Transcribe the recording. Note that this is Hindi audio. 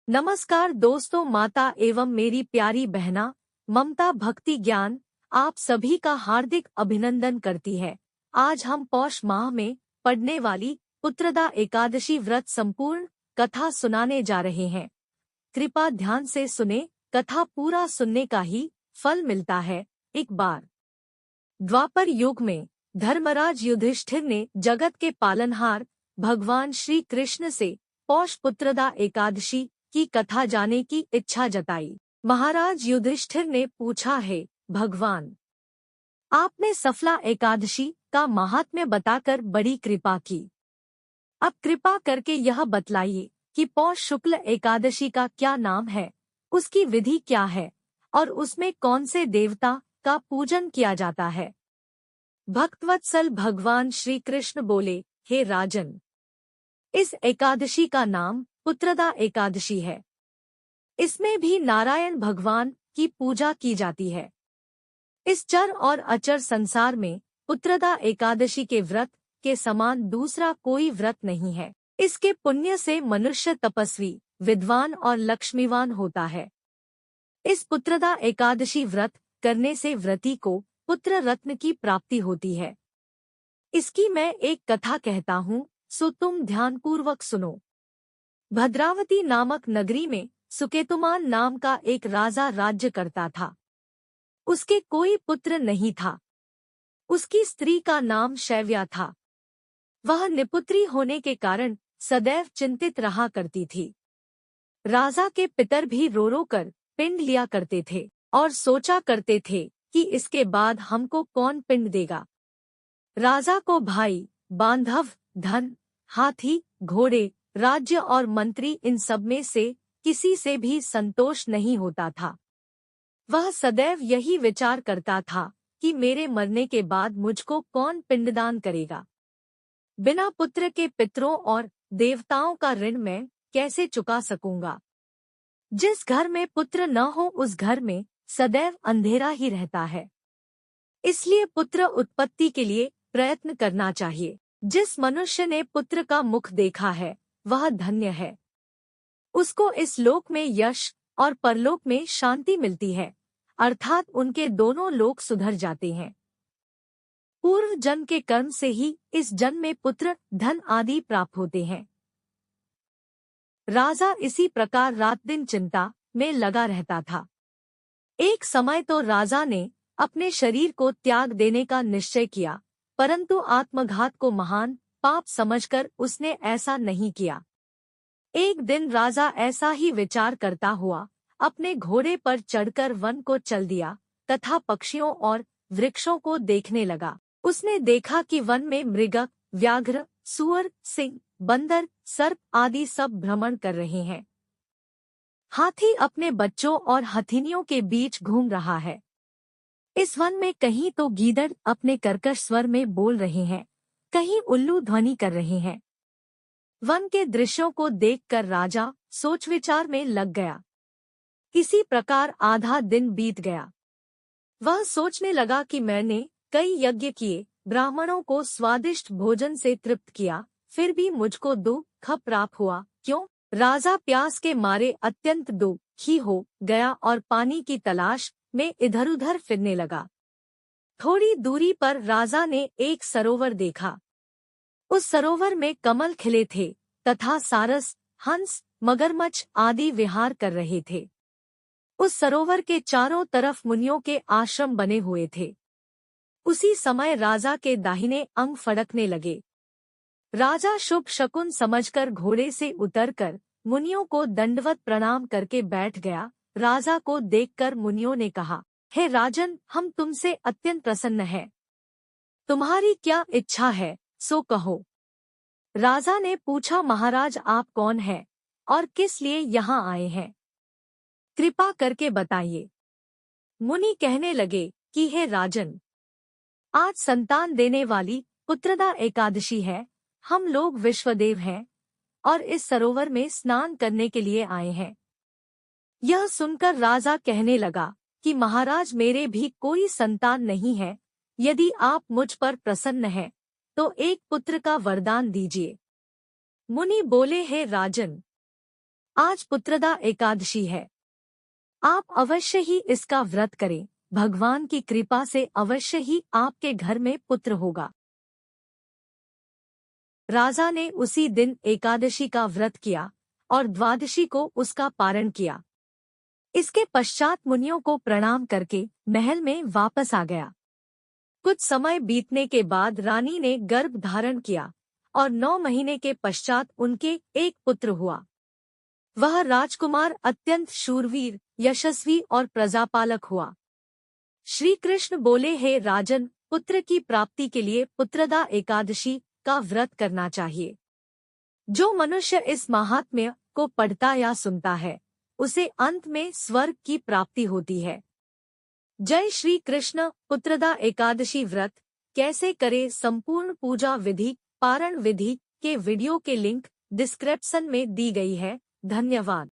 नमस्कार दोस्तों, माता एवं मेरी प्यारी बहना ममता भक्ति ज्ञान आप सभी का हार्दिक अभिनंदन करती है। आज हम पौष माह में पढ़ने वाली पुत्रदा एकादशी व्रत संपूर्ण कथा सुनाने जा रहे हैं। कृपा ध्यान से सुने, कथा पूरा सुनने का ही फल मिलता है। एक बार द्वापर युग में धर्मराज युधिष्ठिर ने जगत के पालनहार भगवान श्री कृष्ण से पौष पुत्रदा एकादशी की कथा जाने की इच्छा जताई। महाराज युधिष्ठिर ने पूछा, है भगवान, आपने सफला एकादशी का महात्म्य बताकर बड़ी कृपा की। अब कृपा करके यह बतलाइए कि पौष शुक्ल एकादशी का क्या नाम है, उसकी विधि क्या है और उसमें कौन से देवता का पूजन किया जाता है। भक्तवत्सल भगवान श्री कृष्ण बोले, हे राजन, इस एकादशी का नाम पुत्रदा एकादशी है। इसमें भी नारायण भगवान की पूजा की जाती है। इस चर और अचर संसार में पुत्रदा एकादशी के व्रत के समान दूसरा कोई व्रत नहीं है। इसके पुण्य से मनुष्य तपस्वी, विद्वान और लक्ष्मीवान होता है। इस पुत्रदा एकादशी व्रत करने से व्रती को पुत्र रत्न की प्राप्ति होती है। इसकी मैं एक कथा कहता हूँ, सो तुम ध्यानपूर्वक सुनो। भद्रावती नामक नगरी में सुकेतुमान नाम का एक राजा राज्य करता था। उसके कोई पुत्र नहीं था। उसकी स्त्री का नाम शैव्या था। वह निपुत्री होने के कारण सदैव चिंतित रहा करती थी। राजा के पितर भी रो रो कर पिंड लिया करते थे और सोचा करते थे कि इसके बाद हमको कौन पिंड देगा। राजा को भाई, बांधव, धन, हाथी, घोड़े, राज्य और मंत्री इन सब में से किसी से भी संतोष नहीं होता था। वह सदैव यही विचार करता था कि मेरे मरने के बाद मुझको कौन पिंडदान करेगा। बिना पुत्र के पितरों और देवताओं का ऋण मैं कैसे चुका सकूंगा। जिस घर में पुत्र न हो उस घर में सदैव अंधेरा ही रहता है। इसलिए पुत्र उत्पत्ति के लिए प्रयत्न करना चाहिए। जिस मनुष्य ने पुत्र का मुख देखा है वह धन्य है। उसको इस लोक में यश और परलोक में शांति मिलती है, अर्थात उनके दोनों लोक सुधर जाते हैं। पूर्व जन्म के कर्म से ही इस जन्म में पुत्र, धन आदि प्राप्त होते हैं। राजा इसी प्रकार रात दिन चिंता में लगा रहता था। एक समय तो राजा ने अपने शरीर को त्याग देने का निश्चय किया, परंतु आत्मघात को महान पाप समझकर उसने ऐसा नहीं किया। एक दिन राजा ऐसा ही विचार करता हुआ अपने घोड़े पर चढ़कर वन को चल दिया तथा पक्षियों और वृक्षों को देखने लगा। उसने देखा कि वन में मृग, व्याघ्र, सूअर, सिंह, बंदर, सर्प आदि सब भ्रमण कर रहे हैं। हाथी अपने बच्चों और हथिनियों के बीच घूम रहा है। इस वन में कहीं तो गीदड़ अपने कर्कश स्वर में बोल रहे हैं, कहीं उल्लू ध्वनि कर रहे हैं। वन के दृश्यों को देखकर राजा सोच विचार में लग गया। इसी प्रकार आधा दिन बीत गया। वह सोचने लगा कि मैंने कई यज्ञ किए, ब्राह्मणों को स्वादिष्ट भोजन से तृप्त किया, फिर भी मुझको दुख प्राप्त हुआ क्यों। राजा प्यास के मारे अत्यंत दुखी हो गया और पानी की तलाश में इधर-उधर फिरने लगा। थोड़ी दूरी पर राजा ने एक सरोवर देखा। उस सरोवर में कमल खिले थे तथा सारस, हंस, मगरमच्छ आदि विहार कर रहे थे। उस सरोवर के चारों तरफ मुनियों के आश्रम बने हुए थे। उसी समय राजा के दाहिने अंग फड़कने लगे। राजा शुभ शकुन समझकर घोड़े से उतरकर मुनियों को दंडवत प्रणाम करके बैठ गया। राजा को देखकर मुनियों ने कहा, हे राजन, हम तुमसे अत्यंत प्रसन्न हैं। तुम्हारी क्या इच्छा है सो कहो। राजा ने पूछा, महाराज आप कौन हैं और किस लिए यहाँ आए हैं, कृपा करके बताइए। मुनि कहने लगे कि हे राजन, आज संतान देने वाली पुत्रदा एकादशी है। हम लोग विश्वदेव हैं और इस सरोवर में स्नान करने के लिए आए हैं। यह सुनकर राजा कहने लगा कि महाराज, मेरे भी कोई संतान नहीं है। यदि आप मुझ पर प्रसन्न हैं तो एक पुत्र का वरदान दीजिए। मुनि बोले, हे राजन, आज पुत्रदा एकादशी है। आप अवश्य ही इसका व्रत करें। भगवान की कृपा से अवश्य ही आपके घर में पुत्र होगा। राजा ने उसी दिन एकादशी का व्रत किया और द्वादशी को उसका पारण किया। इसके पश्चात मुनियों को प्रणाम करके महल में वापस आ गया। कुछ समय बीतने के बाद रानी ने गर्भ धारण किया और 9 महीने के पश्चात उनके एक पुत्र हुआ। वह राजकुमार अत्यंत शूरवीर, यशस्वी और प्रजापालक हुआ। श्री कृष्ण बोले, हे राजन, पुत्र की प्राप्ति के लिए पुत्रदा एकादशी का व्रत करना चाहिए। जो मनुष्य इस महात्म्य को पढ़ता या सुनता है, उसे अंत में स्वर्ग की प्राप्ति होती है। जय श्री कृष्ण। पुत्रदा एकादशी व्रत कैसे करे, संपूर्ण पूजा विधि, पारण विधि के वीडियो के लिंक डिस्क्रिप्शन में दी गई है। धन्यवाद।